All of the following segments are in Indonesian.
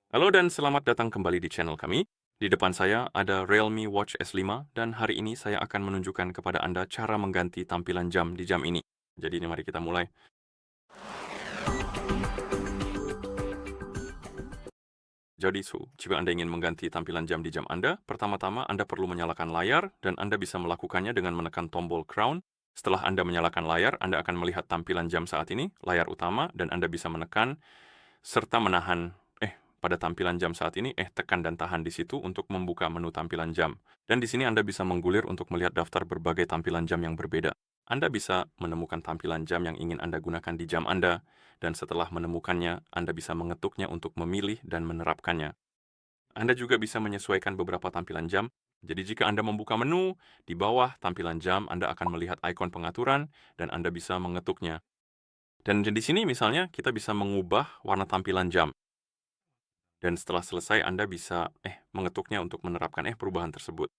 Halo dan selamat datang kembali di channel kami. Di depan saya ada Realme Watch S5 dan hari ini saya akan menunjukkan kepada Anda cara mengganti tampilan jam di jam ini. Jadi ini mari kita mulai. Jadi jika Anda ingin mengganti tampilan jam di jam Anda, pertama-tama Anda perlu menyalakan layar dan Anda bisa melakukannya dengan menekan tombol crown. Setelah Anda menyalakan layar, Anda akan melihat tampilan jam saat ini, layar utama, dan Anda bisa menekan serta menahan pada tampilan jam saat ini, tekan dan tahan di situ untuk membuka menu tampilan jam. Dan di sini Anda bisa menggulir untuk melihat daftar berbagai tampilan jam yang berbeda. Anda bisa menemukan tampilan jam yang ingin Anda gunakan di jam Anda, dan setelah menemukannya, Anda bisa mengetuknya untuk memilih dan menerapkannya. Anda juga bisa menyesuaikan beberapa tampilan jam. Jadi jika Anda membuka menu, di bawah tampilan jam Anda akan melihat ikon pengaturan dan Anda bisa mengetuknya. Dan di sini misalnya kita bisa mengubah warna tampilan jam. Dan setelah selesai Anda bisa mengetuknya untuk menerapkan perubahan tersebut.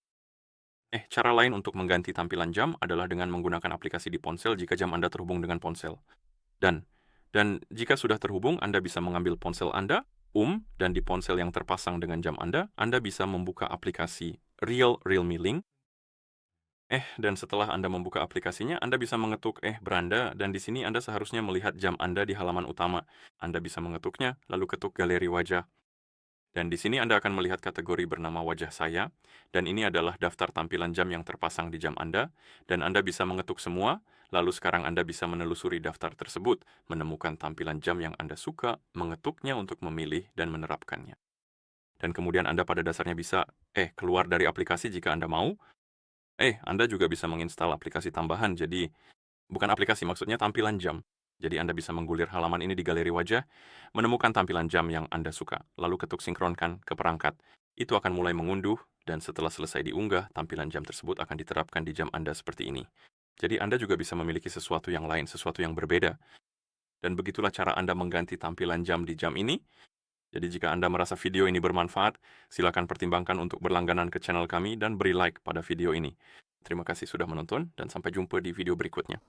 Cara lain untuk mengganti tampilan jam adalah dengan menggunakan aplikasi di ponsel jika jam Anda terhubung dengan ponsel. Dan jika sudah terhubung, Anda bisa mengambil ponsel Anda, dan di ponsel yang terpasang dengan jam Anda bisa membuka aplikasi Realme Link. Dan setelah Anda membuka aplikasinya, Anda bisa mengetuk beranda, dan di sini Anda seharusnya melihat jam Anda di halaman utama. Anda bisa mengetuknya, lalu ketuk galeri wajah. Dan di sini Anda akan melihat kategori bernama wajah saya, dan ini adalah daftar tampilan jam yang terpasang di jam Anda, dan Anda bisa mengetuk semua, lalu sekarang Anda bisa menelusuri daftar tersebut, menemukan tampilan jam yang Anda suka, mengetuknya untuk memilih dan menerapkannya. Dan kemudian Anda pada dasarnya bisa keluar dari aplikasi jika Anda mau. Anda juga bisa menginstal aplikasi tambahan, jadi bukan aplikasi, maksudnya tampilan jam. Jadi Anda bisa menggulir halaman ini di galeri wajah, menemukan tampilan jam yang Anda suka, lalu ketuk sinkronkan ke perangkat. Itu akan mulai mengunduh, dan setelah selesai diunggah, tampilan jam tersebut akan diterapkan di jam Anda seperti ini. Jadi Anda juga bisa memiliki sesuatu yang lain, sesuatu yang berbeda. Dan begitulah cara Anda mengganti tampilan jam di jam ini. Jadi jika Anda merasa video ini bermanfaat, silakan pertimbangkan untuk berlangganan ke channel kami dan beri like pada video ini. Terima kasih sudah menonton, dan sampai jumpa di video berikutnya.